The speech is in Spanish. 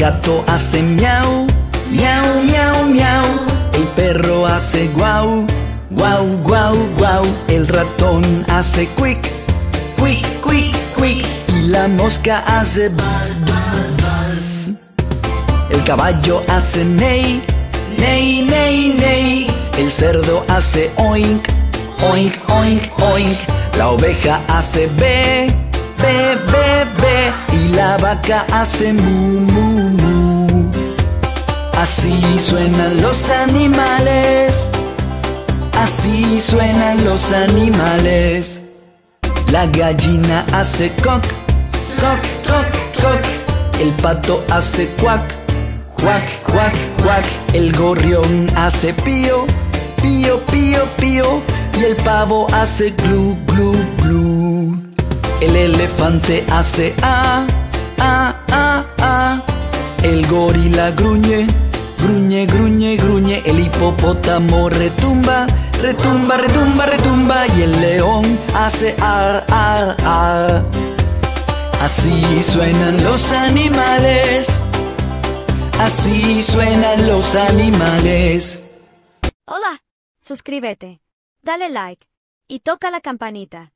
gato hace miau, miau, miau, miau. El perro hace guau, guau, guau, guau. El ratón hace quick, quick, quick, quick. Y la mosca hace bzz, bzz, bzz. El caballo hace ney, ney, ney, ney. El cerdo hace oink, oink, oink, oink. La oveja hace be, be, be, be. Y la vaca hace mu, mu, mu. Así suenan los animales. Así suenan los animales. La gallina hace cock, cock, cock, cock. El pato hace cuac, cuac, cuac, cuac. El gorrión hace pío, pío, pío, pío. Y el pavo hace glu, glu, glu. El elefante hace ah, ah, ah, ah. El gorila gruñe, gruñe, gruñe, gruñe. El hipopótamo retumba, retumba, retumba, retumba. Y el león hace ar, ar, ar. Así suenan los animales. Así suenan los animales. Hola, suscríbete, dale like y toca la campanita.